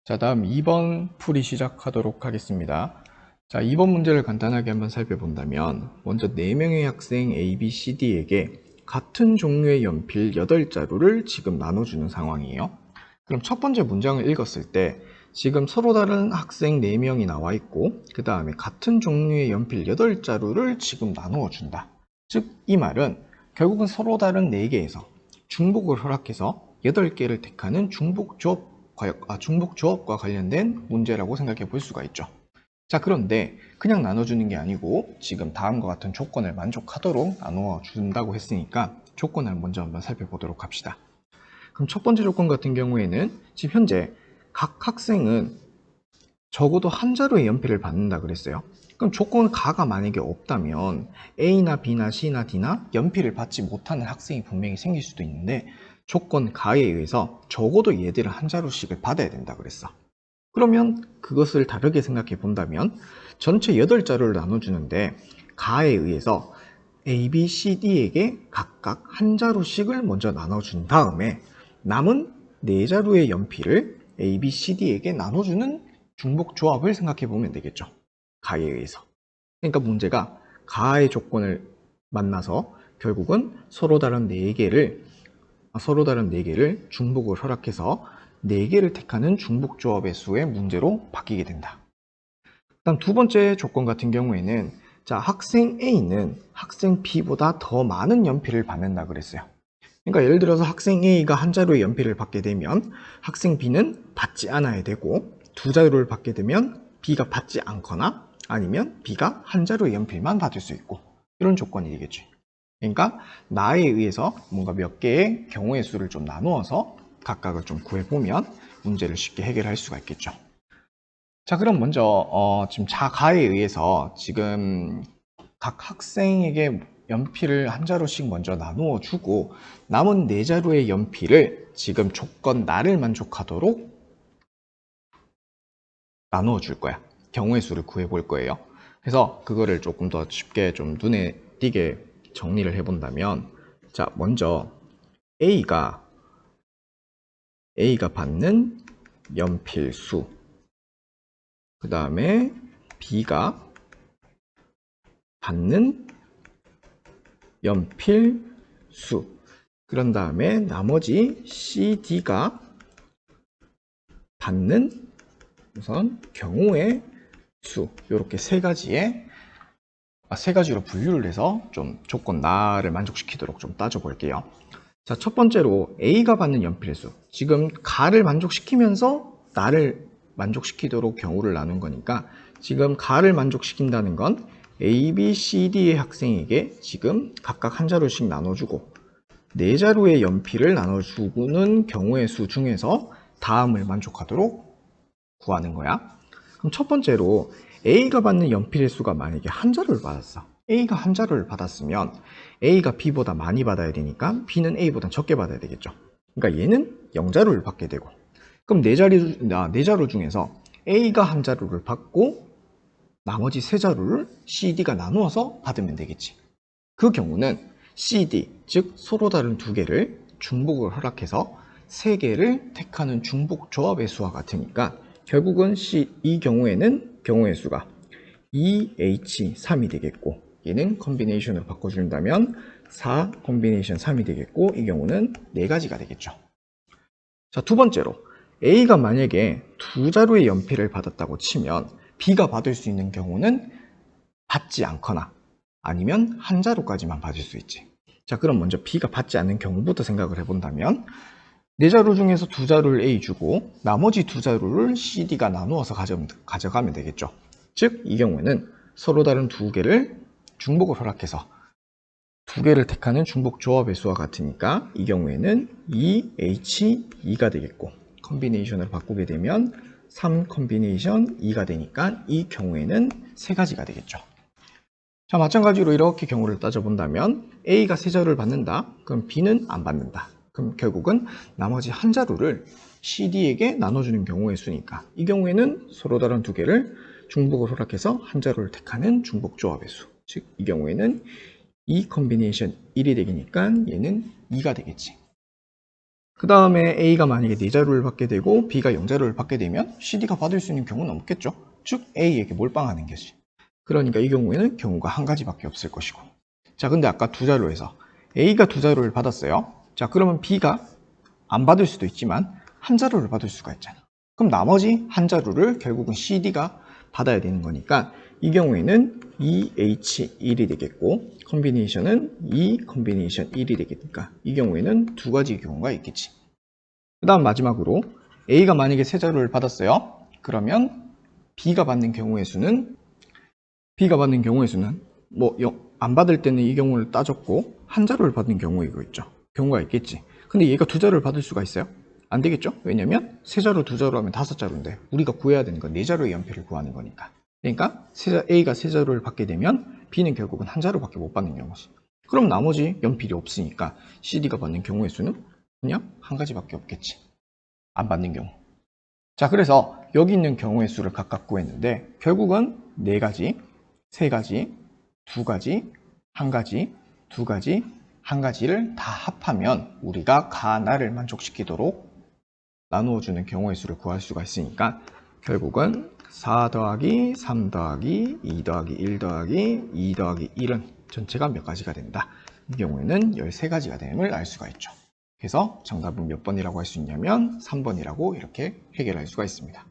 자, 다음 2번 풀이 시작하도록 하겠습니다. 자, 2번 문제를 간단하게 한번 살펴본다면 먼저 4명의 학생 A, B, C, D에게 같은 종류의 연필 8자루를 지금 나눠주는 상황이에요. 그럼 첫 번째 문장을 읽었을 때 지금 서로 다른 학생 4명이 나와 있고 그 다음에 같은 종류의 연필 8자루를 지금 나누어 준다. 즉, 이 말은 결국은 서로 다른 4개에서 중복을 허락해서 8개를 택하는 중복조업과 관련된 문제라고 생각해 볼 수가 있죠. 자, 그런데 그냥 나눠주는 게 아니고 지금 다음과 같은 조건을 만족하도록 나누어 준다고 했으니까 조건을 먼저 한번 살펴보도록 합시다. 그럼 첫 번째 조건 같은 경우에는 지금 현재 각 학생은 적어도 한 자루의 연필을 받는다 그랬어요. 그럼 조건 가가 만약에 없다면 A나 B나 C나 D나 연필을 받지 못하는 학생이 분명히 생길 수도 있는데 조건 가에 의해서 적어도 얘들은 한 자루씩을 받아야 된다 그랬어. 그러면 그것을 다르게 생각해 본다면 전체 8자루를 나눠주는데 가에 의해서 A, B, C, D에게 각각 한 자루씩을 먼저 나눠준 다음에 남은 4자루의 연필을 A, B, C, D에게 나눠주는 중복 조합을 생각해 보면 되겠죠. 가에 의해서. 그러니까 문제가 가의 조건을 만나서 결국은 서로 다른 4개를 중복을 허락해서 4개를 택하는 중복 조합의 수의 문제로 바뀌게 된다. 다음 두 번째 조건 같은 경우에는 자, 학생 A는 학생 B보다 더 많은 연필을 받는다 그랬어요. 그러니까 예를 들어서 학생 A가 한 자루의 연필을 받게 되면 학생 B는 받지 않아야 되고 2자루를 받게 되면 B가 받지 않거나 아니면 B가 한 자루의 연필만 받을 수 있고 이런 조건이 되겠죠. 그러니까 나에 의해서 뭔가 몇 개의 경우의 수를 좀 나누어서 각각을 좀 구해보면 문제를 쉽게 해결할 수가 있겠죠. 자, 그럼 먼저 지금 가에 의해서 지금 각 학생에게 연필을 한 자루씩 먼저 나누어 주고 남은 4자루의 연필을 지금 조건 나를 만족하도록 나누어 줄 거야. 경우의 수를 구해 볼 거예요. 그래서 그거를 조금 더 쉽게 좀 눈에 띄게 정리를 해 본다면 자, 먼저 A가 받는 연필 수, 그 다음에 B가 받는 연필 수, 그런 다음에 나머지 C, D가 받는 우선 경우의 수, 이렇게 세 가지로 분류를 해서 좀 조건 나를 만족시키도록 좀 따져 볼게요. 자, 첫 번째로 A가 받는 연필의 수. 지금 가를 만족시키면서 나를 만족시키도록 경우를 나눈 거니까 지금 가를 만족시킨다는 건 A, B, C, D의 학생에게 지금 각각 한 자루씩 나눠주고 4자루의 연필을 나눠주는 경우의 수 중에서 다음을 만족하도록 구하는 거야. 그럼 첫 번째로 A가 받는 연필의 수가 만약에 한 자루를 받았어. A가 한 자루를 받았으면 A가 B보다 많이 받아야 되니까 B는 A보다 적게 받아야 되겠죠. 그러니까 얘는 0자루를 받게 되고 그럼 4자루 중에서 A가 한 자루를 받고 나머지 3자루를 CD가 나누어서 받으면 되겠지. 그 경우는 CD, 즉 서로 다른 2개를 중복을 허락해서 3개를 택하는 중복 조합의 수와 같으니까 결국은 이 경우에는 경우의 수가 2H3이 되겠고 얘는 컨비네이션으로 바꿔준다면 4 컨비네이션 3이 되겠고 이 경우는 4가지가 되겠죠. 자, 두 번째로 A가 만약에 2자루의 연필을 받았다고 치면 B가 받을 수 있는 경우는 받지 않거나 아니면 한 자루까지만 받을 수 있지. 자, 그럼 먼저 B가 받지 않는 경우부터 생각을 해본다면 4자루 중에서 2자루를 A 주고 나머지 2자루를 CD가 나누어서 가져가면 되겠죠. 즉, 이 경우에는 서로 다른 2개를 중복을 허락해서 2개를 택하는 중복 조합의 수와 같으니까 이 경우에는 2H2가 되겠고 컨비네이션을 바꾸게 되면 3 컨비네이션 2가 되니까 이 경우에는 3가지가 되겠죠. 자, 마찬가지로 이렇게 경우를 따져본다면 A가 3자루를 받는다. 그럼 B는 안 받는다. 그럼 결국은 나머지 한 자루를 CD에게 나눠주는 경우의 수니까 이 경우에는 서로 다른 2개를 중복을 허락해서 한 자루를 택하는 중복 조합의 수. 즉, 이 경우에는 2 컨비네이션 1이 되니까 얘는 2가 되겠지. 그 다음에 A가 만약에 4자료를 받게 되고 B가 0자료를 받게 되면 CD가 받을 수 있는 경우는 없겠죠. 즉 A에게 몰빵하는 것이. 그러니까 이 경우에는 경우가 한 가지밖에 없을 것이고. 자, 근데 아까 2자료에서 A가 2자료를 받았어요. 자, 그러면 B가 안 받을 수도 있지만 한 자료를 받을 수가 있잖아. 그럼 나머지 한 자료를 결국은 CD가 받아야 되는 거니까 이 경우에는 2H1이 되겠고 컨비네이션은 2 컨비네이션 1이 되겠으니까 이 경우에는 두 가지 경우가 있겠지. 그 다음 마지막으로 A가 만약에 세 자료를 받았어요. 그러면 B가 받는 경우의 수는 뭐 안 받을 때는 이 경우를 따졌고 한 자료를 받는 경우가 있겠지. 근데 얘가 두 자료를 받을 수가 있어요? 안 되겠죠? 왜냐면 세 자료 두 자료 하면 5자료인데 우리가 구해야 되는 건 4자료의 연필을 구하는 거니까. 그러니까 A가 세 자료를 받게 되면 B는 결국은 한 자료밖에 못 받는 경우지. 그럼 나머지 연필이 없으니까 CD가 받는 경우의 수는 그냥 한 가지밖에 없겠지. 안 받는 경우. 자, 그래서 여기 있는 경우의 수를 각각 구했는데 결국은 4가지, 3가지, 2가지, 1가지, 2가지, 1가지를 다 합하면 우리가 가나를 만족시키도록 나누어주는 경우의 수를 구할 수가 있으니까 결국은 4 더하기 3 더하기 2 더하기 1 더하기 2 더하기 1은 전체가 몇 가지가 된다. 이 경우에는 13가지가 됨을 알 수가 있죠. 그래서 정답은 몇 번이라고 할 수 있냐면 3번이라고 이렇게 해결할 수가 있습니다.